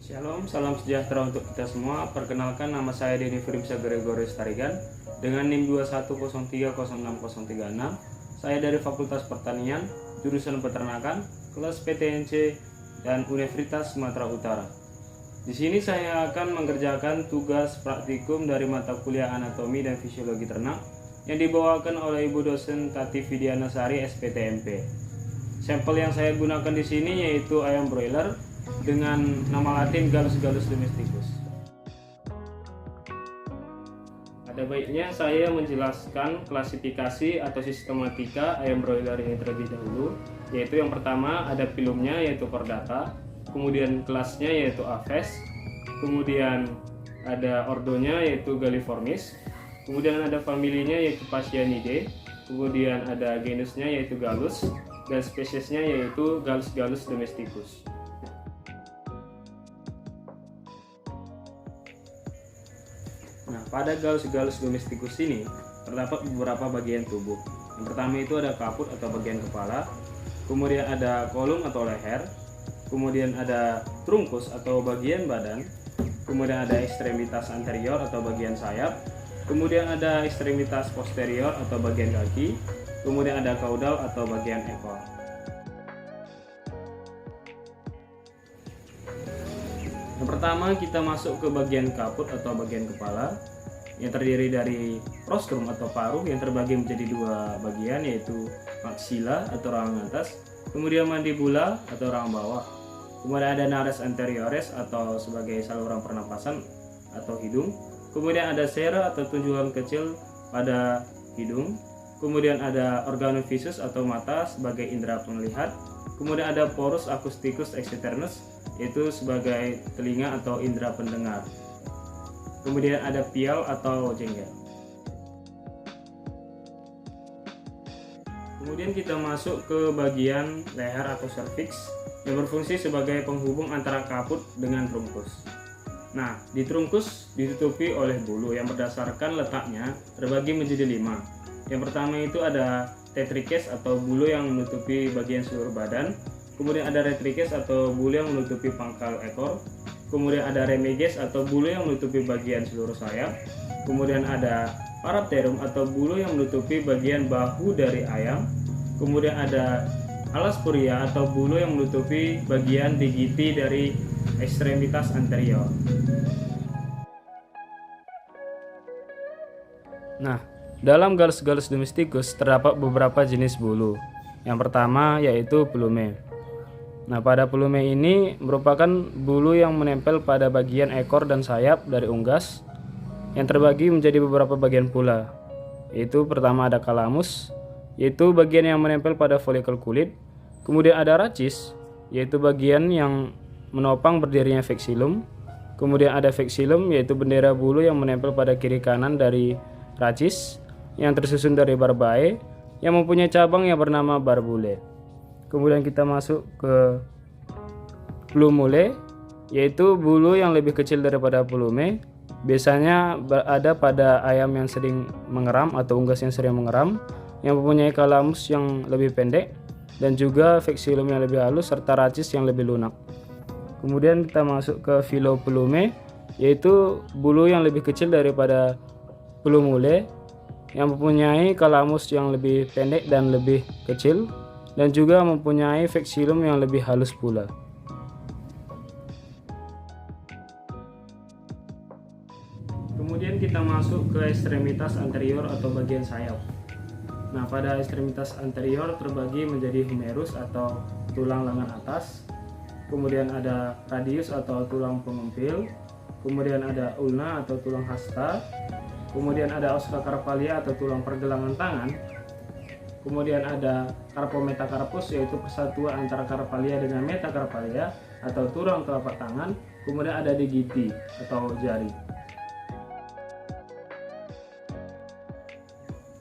Shalom, salam sejahtera untuk kita semua. Perkenalkan, nama saya Denny Firimsyah Gregorius Tarigan dengan NIM 210306036. Saya dari Fakultas Pertanian, jurusan Peternakan, kelas PTNC dan Universitas Sumatera Utara. Di sini saya akan mengerjakan tugas praktikum dari mata kuliah Anatomi dan Fisiologi Ternak yang dibawakan oleh Ibu dosen Tati Vidiana Sari SPTMP. Sampel yang saya gunakan di sini yaitu ayam broiler dengan nama latin Gallus domesticus. Ada baiknya saya menjelaskan klasifikasi atau sistematika ayam broiler ini terlebih dahulu, yaitu yang pertama ada filumnya yaitu Chordata, kemudian kelasnya yaitu Aves, kemudian ada ordonya yaitu Galliformis, kemudian ada familinya yaitu Phasianidae, kemudian ada genusnya yaitu Gallus, dan spesiesnya yaitu Gallus domesticus. Nah, pada Gallus domesticus ini terdapat beberapa bagian tubuh. Yang pertama itu ada kaput atau bagian kepala, kemudian ada kolum atau leher, kemudian ada trunkus atau bagian badan, kemudian ada ekstremitas anterior atau bagian sayap, kemudian ada ekstremitas posterior atau bagian kaki, kemudian ada caudal atau bagian ekor. Yang pertama kita masuk ke bagian kaput atau bagian kepala yang terdiri dari rostrum atau paruh yang terbagi menjadi dua bagian, yaitu maxilla atau rahang atas, kemudian mandibula atau rahang bawah, kemudian ada nares anteriores atau sebagai saluran pernapasan atau hidung, kemudian ada sera atau tunjukan kecil pada hidung, kemudian ada organovisus atau mata sebagai indera penglihat, kemudian ada porus acousticus externus yaitu sebagai telinga atau indera pendengar, kemudian ada pial atau jenggot. Kemudian kita masuk ke bagian leher atau cervix yang berfungsi sebagai penghubung antara kaput dengan trunkus. Nah, di trunkus ditutupi oleh bulu yang berdasarkan letaknya terbagi menjadi 5. Yang pertama itu ada tetrikes atau bulu yang menutupi bagian seluruh badan, kemudian ada retrikes atau bulu yang menutupi pangkal ekor, kemudian ada remiges atau bulu yang menutupi bagian seluruh sayap, kemudian ada parapterum atau bulu yang menutupi bagian bahu dari ayam, kemudian ada alaspuria atau bulu yang menutupi bagian digiti dari ekstremitas anterior. Nah, dalam Gallus domesticus terdapat beberapa jenis bulu. Yang pertama yaitu pelume. Nah, pada pelume ini merupakan bulu yang menempel pada bagian ekor dan sayap dari unggas yang terbagi menjadi beberapa bagian pula. Yaitu pertama ada calamus, yaitu bagian yang menempel pada folikel kulit. Kemudian ada rachis, yaitu bagian yang menopang berdirinya vexillum. Kemudian ada vexillum, yaitu bendera bulu yang menempel pada kiri kanan dari rachis yang tersusun dari barbae yang mempunyai cabang yang bernama barbule. Kemudian kita masuk ke plumule, yaitu bulu yang lebih kecil daripada pelume. Biasanya berada pada ayam yang sering mengeram atau unggas yang sering mengeram, yang mempunyai calamus yang lebih pendek dan juga vexillum yang lebih halus serta rachis yang lebih lunak. Kemudian kita masuk ke filoplume, yaitu bulu yang lebih kecil daripada plumule yang mempunyai calamus yang lebih pendek dan lebih kecil dan juga mempunyai vexillum yang lebih halus pula. Kemudian kita masuk ke ekstremitas anterior atau bagian sayap. Nah, pada ekstremitas anterior terbagi menjadi humerus atau tulang lengan atas, kemudian ada radius atau tulang pengumpil, kemudian ada ulna atau tulang hasta, kemudian ada ossa carpalia atau tulang pergelangan tangan, kemudian ada carpometacarpus yaitu persatuan antara carpalia dengan metacarpalia atau tulang telapak tangan, kemudian ada digiti atau jari.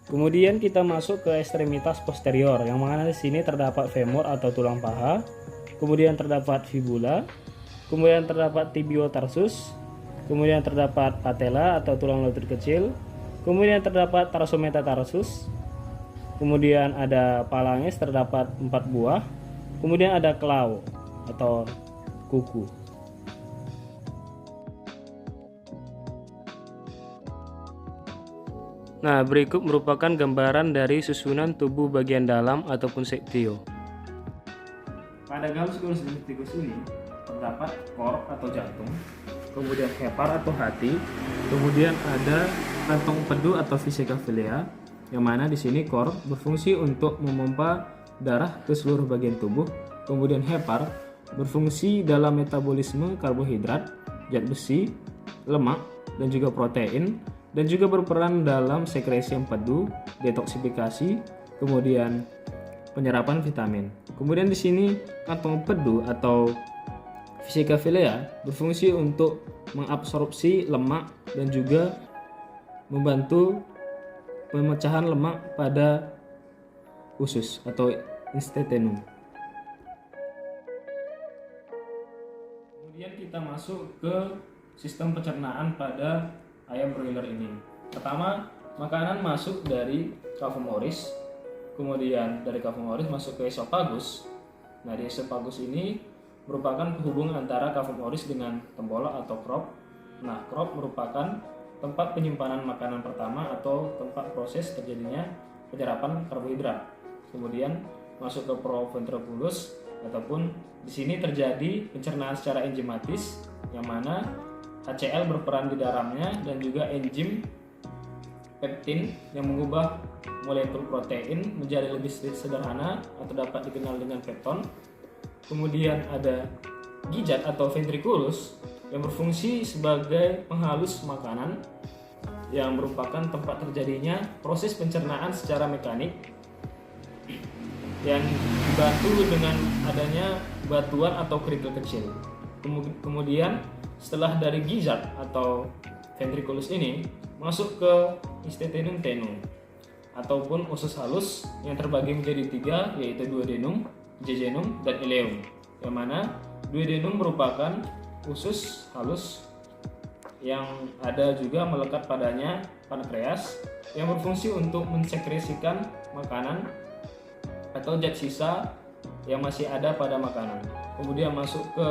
Kemudian kita masuk ke ekstremitas posterior yang mana di sini terdapat femur atau tulang paha, kemudian terdapat fibula, kemudian terdapat tibiotarsus, kemudian terdapat patella atau tulang lutut kecil, kemudian terdapat tarsometatarsus, kemudian ada phalanges terdapat 4 buah, kemudian ada klau atau kuku. Nah, berikut merupakan gambaran dari susunan tubuh bagian dalam ataupun septio. Pada galus-galus domesticus ini terdapat kor atau jantung, kemudian hepar atau hati, kemudian ada kantong empedu atau vesica filea, yang mana di sini kor berfungsi untuk memompa darah ke seluruh bagian tubuh, kemudian hepar berfungsi dalam metabolisme karbohidrat, zat besi, lemak, dan juga protein, dan juga berperan dalam sekresi empedu, detoksifikasi, kemudian penyerapan vitamin. Kemudian di sini kantong empedu atau vesica filea berfungsi untuk mengabsorpsi lemak dan juga membantu pemecahan lemak pada usus atau instituenum. Kemudian kita masuk ke sistem pencernaan pada ayam broiler ini. Pertama, makanan masuk dari cavum oris, kemudian dari cavum oris masuk ke esophagus. Nah, di esophagus ini merupakan penghubung antara cavum oris dengan tembolak atau crop. Nah, crop merupakan tempat penyimpanan makanan pertama atau tempat proses terjadinya penyerapan karbohidrat. Kemudian masuk ke proventriculus, ataupun di sini terjadi pencernaan secara enzimatis, yang mana HCl berperan di dalamnya, dan juga enzim peptin yang mengubah molekul protein menjadi lebih sederhana atau dapat dikenal dengan pepton. Kemudian ada gijat atau ventriculus yang berfungsi sebagai penghalus makanan, yang merupakan tempat terjadinya proses pencernaan secara mekanik yang dibantu dengan adanya batuan atau kerikil kecil. Kemudian setelah dari gijat atau ventriculus ini masuk ke instituenum tenum ataupun usus halus yang terbagi menjadi 3, yaitu duodenum, jejunum, dan ileum, yang mana duodenum merupakan usus halus yang ada juga melekat padanya pankreas yang berfungsi untuk mensekresikan makanan atau zat sisa yang masih ada pada makanan. Kemudian masuk ke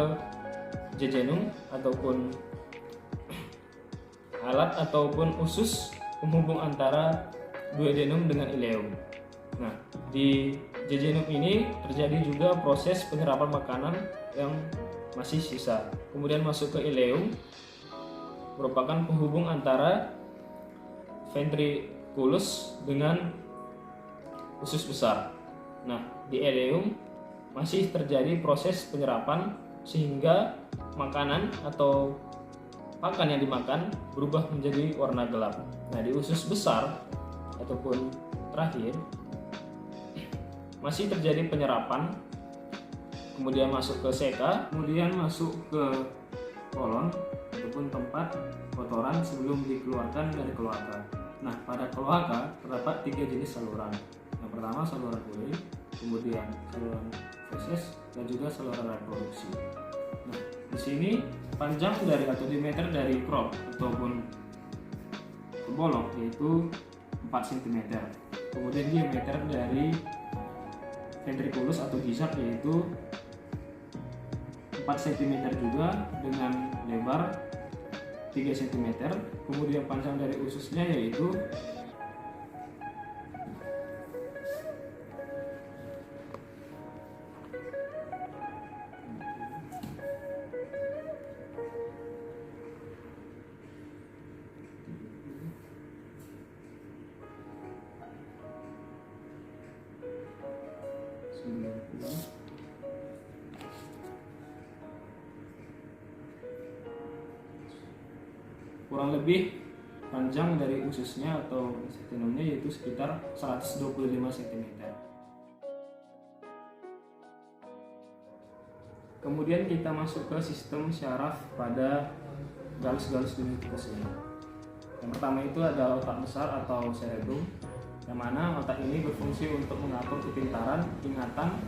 jejunum ataupun alat ataupun usus penghubung antara duodenum dengan ileum. Nah, di jejunum ini terjadi juga proses penyerapan makanan yang masih sisa. Kemudian masuk ke ileum, merupakan penghubung antara ventriculus dengan usus besar. Nah, di ileum masih terjadi proses penyerapan sehingga makanan atau pakan yang dimakan berubah menjadi warna gelap. Nah, di usus besar ataupun terakhir masih terjadi penyerapan, kemudian masuk ke seka, kemudian masuk ke kolon ataupun tempat kotoran sebelum dikeluarkan dari kloaka. Nah, pada kloaka terdapat 3 jenis saluran. Yang pertama saluran urin, kemudian saluran feses, dan juga saluran reproduksi. Nah, di sini panjang dari atau diameter dari crop ataupun kebolok yaitu 4 cm. Kemudian diameter dari ventriculus atau gijat yaitu 4 cm juga dengan lebar 3 cm. Kemudian panjang dari ususnya yaitu 90. Kurang lebih panjang dari ususnya atau sternumnya yaitu sekitar 125 cm. Kemudian kita masuk ke sistem syaraf pada galus-galus domesticus ini. Yang pertama itu ada otak besar atau cerebrum, yang mana otak ini berfungsi untuk mengatur kepintaran, ingatan,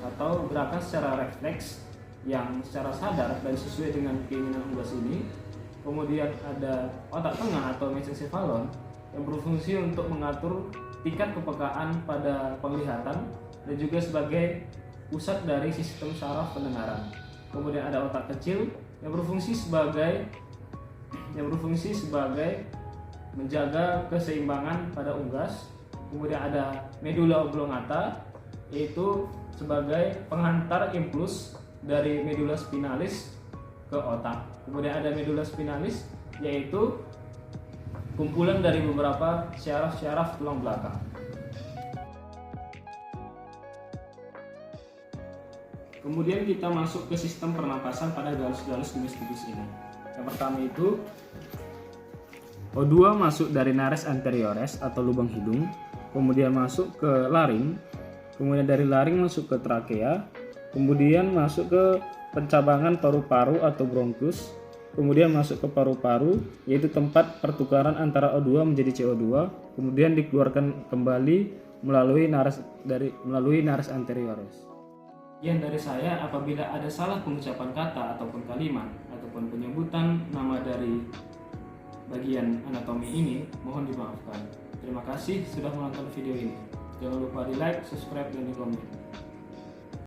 atau gerakan secara refleks yang secara sadar dan sesuai dengan keinginan unggas ini. Kemudian ada otak tengah atau mesencephalon yang berfungsi untuk mengatur tingkat kepekaan pada penglihatan dan juga sebagai pusat dari sistem saraf pendengaran. Kemudian ada otak kecil yang berfungsi sebagai menjaga keseimbangan pada unggas. Kemudian ada medula oblongata, yaitu sebagai pengantar impuls dari medula spinalis ke otak. Kemudian ada medula spinalis, yaitu kumpulan dari beberapa syaraf-syaraf tulang belakang. Kemudian kita masuk ke sistem pernapasan pada galus-galus domesticus ini. Yang pertama itu O2 masuk dari nares anteriores atau lubang hidung, kemudian masuk ke laring, kemudian dari laring masuk ke trakea, kemudian masuk ke pencabangan paru-paru atau bronkus, kemudian masuk ke paru-paru, yaitu tempat pertukaran antara O2 menjadi CO2, kemudian dikeluarkan kembali melalui nares anteriores. Yang dari saya, apabila ada salah pengucapan kata ataupun kalimat ataupun penyebutan nama dari bagian anatomi ini, mohon dimaafkan. Terima kasih sudah menonton video ini. Jangan lupa di like, subscribe, dan di komen.